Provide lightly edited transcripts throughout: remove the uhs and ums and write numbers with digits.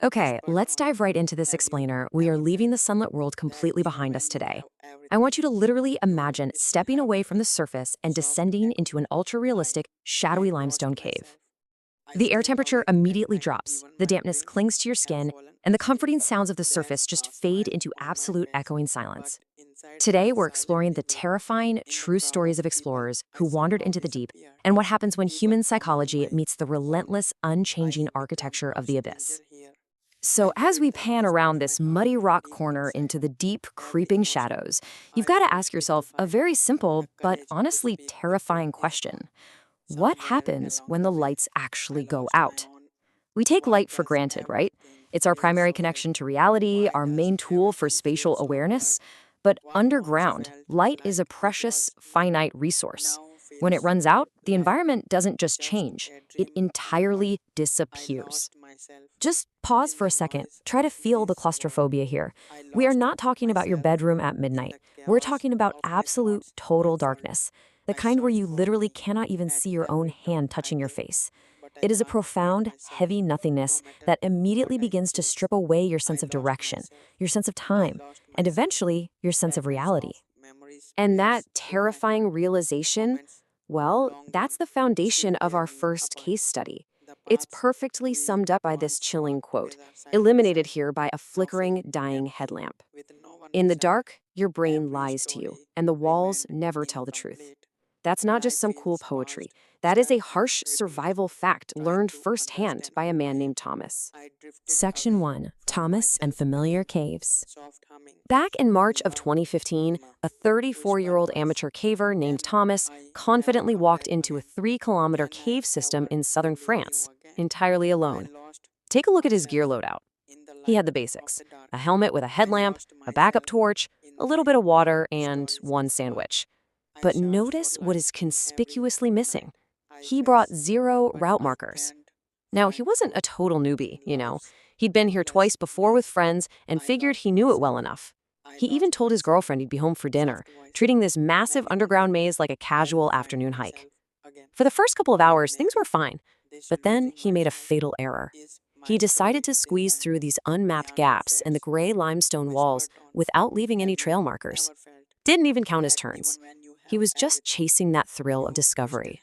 Okay, let's dive right into this explainer. We are leaving the sunlit world completely behind us today. I want you to literally imagine stepping away from the surface and descending into an ultra-realistic, shadowy limestone cave. The air temperature immediately drops, the dampness clings to your skin, and the comforting sounds of the surface just fade into absolute echoing silence. Today, we're exploring the terrifying, true stories of explorers who wandered into the deep and what happens when human psychology meets the relentless, unchanging architecture of the abyss. So, as we pan around this muddy rock corner into the deep, creeping shadows, you've got to ask yourself a very simple but honestly terrifying question. What happens when the lights actually go out? We take light for granted, right? It's our primary connection to reality, our main tool for spatial awareness. But underground, light is a precious, finite resource. When it runs out, the environment doesn't just change, it entirely disappears. Just pause for a second. Try to feel the claustrophobia here. We are not talking about your bedroom at midnight. We're talking about absolute, total darkness, the kind where you literally cannot even see your own hand touching your face. It is a profound, heavy nothingness that immediately begins to strip away your sense of direction, your sense of time, and eventually your sense of reality. And that terrifying realization, well, that's the foundation of our first case study. It's perfectly summed up by this chilling quote, illuminated here by a flickering, dying headlamp. In the dark, your brain lies to you, and the walls never tell the truth. That's not just some cool poetry. That is a harsh survival fact learned firsthand by a man named Thomas. Section 1. Thomas and Familiar Caves. Back in March of 2015, a 34-year-old amateur caver named Thomas confidently walked into a 3-kilometer cave system in southern France, entirely alone. Take a look at his gear loadout. He had the basics: a helmet with a headlamp, a backup torch, a little bit of water, and one sandwich. But notice what is conspicuously missing. He brought 0 route markers. Now, he wasn't a total newbie, you know. He'd been here twice before with friends and figured he knew it well enough. He even told his girlfriend he'd be home for dinner, treating this massive underground maze like a casual afternoon hike. For the first couple of hours, things were fine. But then he made a fatal error. He decided to squeeze through these unmapped gaps in the gray limestone walls without leaving any trail markers. Didn't even count his turns. He was just chasing that thrill of discovery.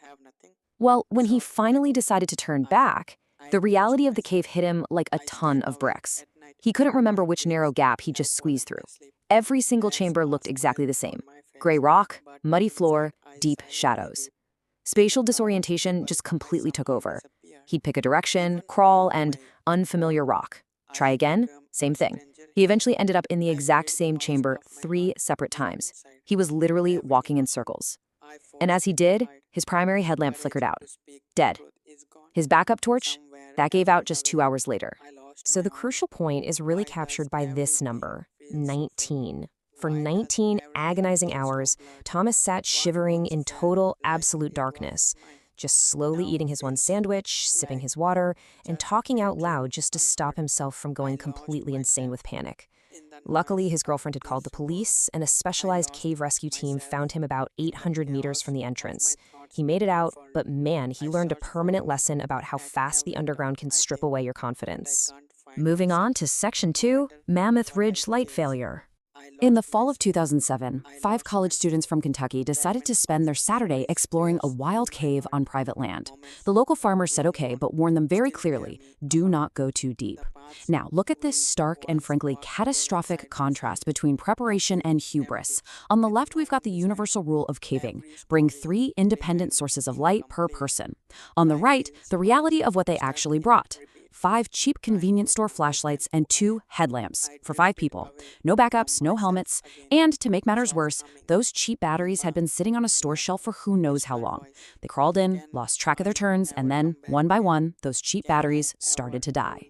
Well, when he finally decided to turn back, the reality of the cave hit him like a ton of bricks. He couldn't remember which narrow gap he just squeezed through. Every single chamber looked exactly the same. Gray rock, muddy floor, deep shadows. Spatial disorientation just completely took over. He'd pick a direction, crawl, and unfamiliar rock. Try again, same thing. He eventually ended up in the exact same chamber 3 separate times. He was literally walking in circles. And as he did, his primary headlamp flickered out. Dead. His backup torch? That gave out just 2 hours later. So the crucial point is really captured by this number, 19. For 19 agonizing hours, Thomas sat shivering in total, absolute darkness, just slowly eating his one sandwich, sipping his water, and talking out loud just to stop himself from going completely insane with panic. Luckily, his girlfriend had called the police, and a specialized cave rescue team found him about 800 meters from the entrance. He made it out, but man, he learned a permanent lesson about how fast the underground can strip away your confidence. Moving on to Section 2, Mammoth Ridge Light Failure. In the fall of 2007, 5 college students from Kentucky decided to spend their Saturday exploring a wild cave on private land. The local farmers said okay, but warned them very clearly, do not go too deep. Now, look at this stark and frankly catastrophic contrast between preparation and hubris. On the left, we've got the universal rule of caving: bring 3 independent sources of light per person. On the right, the reality of what they actually brought: 5 cheap convenience store flashlights and 2 headlamps for 5 people. No backups, no helmets, and to make matters worse, those cheap batteries had been sitting on a store shelf for who knows how long. They crawled in, lost track of their turns, and then, one by one, those cheap batteries started to die.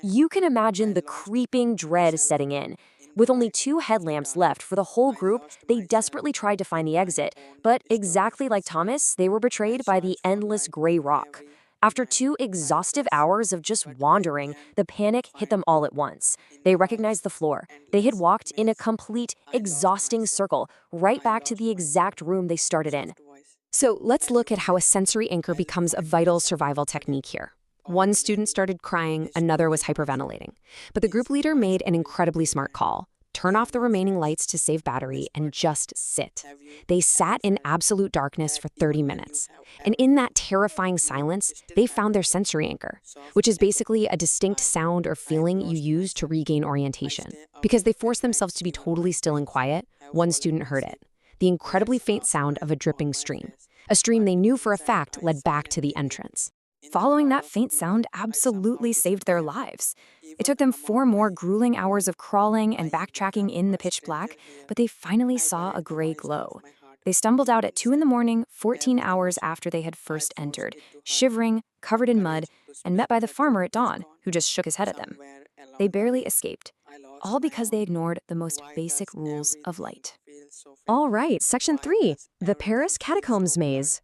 You can imagine the creeping dread setting in. With only 2 headlamps left for the whole group, they desperately tried to find the exit, but exactly like Thomas, they were betrayed by the endless gray rock. After 2 exhaustive hours of just wandering, the panic hit them all at once. They recognized the floor. They had walked in a complete, exhausting circle, right back to the exact room they started in. So let's look at how a sensory anchor becomes a vital survival technique here. One student started crying, another was hyperventilating. But the group leader made an incredibly smart call. Turn off the remaining lights to save battery and just sit. They sat in absolute darkness for 30 minutes. And in that terrifying silence, they found their sensory anchor, which is basically a distinct sound or feeling you use to regain orientation. Because they forced themselves to be totally still and quiet, one student heard it. The incredibly faint sound of a dripping stream. A stream they knew for a fact led back to the entrance. Following that faint sound absolutely saved their lives. It took them 4 more grueling hours of crawling and backtracking in the pitch black, but they finally saw a gray glow. They stumbled out at 2 in the morning, 14 hours after they had first entered, shivering, covered in mud, and met by the farmer at dawn, who just shook his head at them. They barely escaped, all because they ignored the most basic rules of light. All right, Section 3, the Paris Catacombs maze.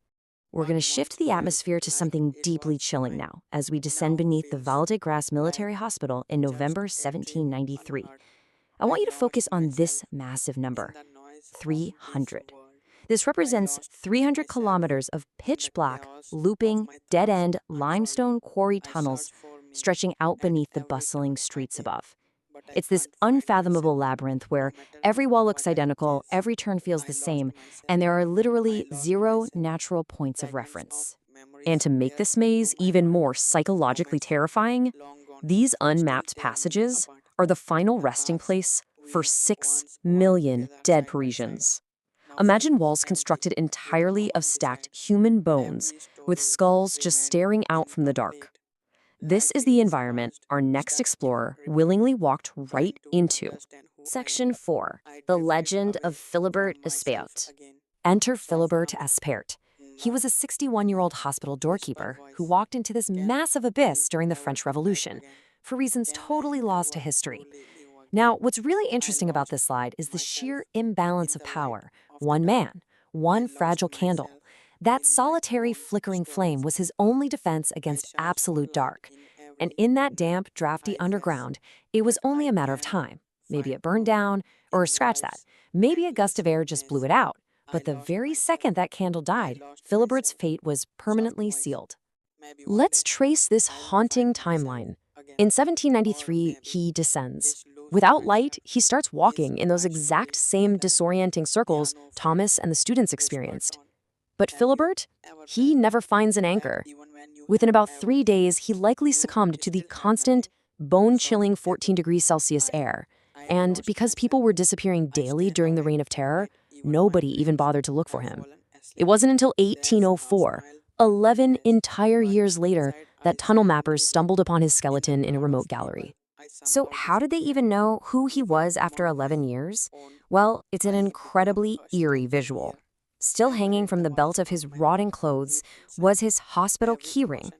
We're going to shift the atmosphere to something deeply chilling now as we descend beneath the Val de Grace Military Hospital in November 1793. I want you to focus on this massive number, 300. This represents 300 kilometers of pitch black, looping, dead-end limestone quarry tunnels stretching out beneath the bustling streets above. It's this unfathomable labyrinth where every wall looks identical, every turn feels the same, and there are literally 0 natural points of reference. And to make this maze even more psychologically terrifying, these unmapped passages are the final resting place for 6 million dead Parisians. Imagine walls constructed entirely of stacked human bones, with skulls just staring out from the dark. This is the environment our next explorer willingly walked right into. Section 4, the legend of Philibert Aspairt. Enter Philibert Aspairt. He was a 61-year-old hospital doorkeeper who walked into this massive abyss during the French Revolution, for reasons totally lost to history. Now, what's really interesting about this slide is the sheer imbalance of power. One man, one fragile candle. That solitary flickering flame was his only defense against absolute dark. And in that damp, drafty underground, it was only a matter of time. Maybe it burned down, or scratch that. Maybe a gust of air just blew it out. But the very second that candle died, Philibert's fate was permanently sealed. Let's trace this haunting timeline. In 1793, he descends. Without light, he starts walking in those exact same disorienting circles Thomas and the students experienced. But Philibert, he never finds an anchor. Within about 3 days, he likely succumbed to the constant, bone-chilling 14 degrees Celsius air. And because people were disappearing daily during the Reign of Terror, nobody even bothered to look for him. It wasn't until 1804, 11 entire years later, that tunnel mappers stumbled upon his skeleton in a remote gallery. So how did they even know who he was after 11 years? Well, it's an incredibly eerie visual. Still hanging from the belt of his rotting clothes was his hospital keyring.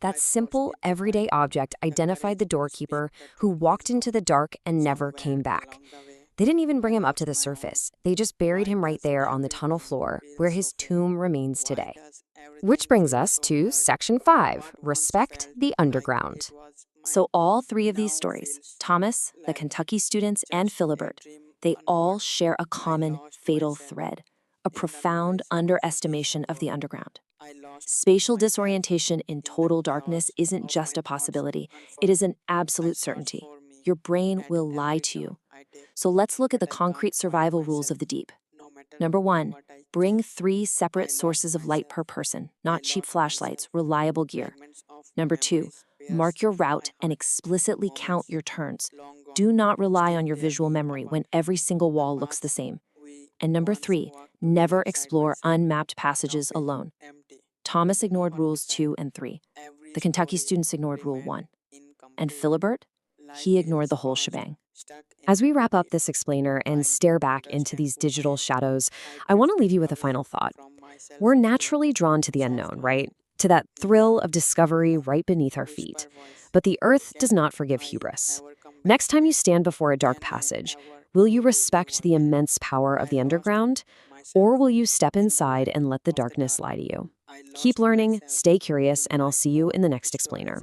That simple, everyday object identified the doorkeeper who walked into the dark and never came back. They didn't even bring him up to the surface. They just buried him right there on the tunnel floor, where his tomb remains today. Which brings us to Section 5, Respect the Underground. So all 3 of these stories, Thomas, the Kentucky students, and Philibert, they all share a common fatal thread. A profound underestimation of the underground. Spatial disorientation in total darkness isn't just a possibility, it is an absolute certainty. Your brain will lie to you. So let's look at the concrete survival rules of the deep. Number 1, bring 3 separate sources of light per person, not cheap flashlights, reliable gear. Number 2, mark your route and explicitly count your turns. Do not rely on your visual memory when every single wall looks the same. And number 3, never explore unmapped passages alone. Thomas ignored rules 2 and 3. The Kentucky students ignored rule 1. And Philibert? He ignored the whole shebang. As we wrap up this explainer and stare back into these digital shadows, I want to leave you with a final thought. We're naturally drawn to the unknown, right? To that thrill of discovery right beneath our feet. But the earth does not forgive hubris. Next time you stand before a dark passage, will you respect the immense power of the underground, or will you step inside and let the darkness lie to you? Keep learning, stay curious, and I'll see you in the next explainer.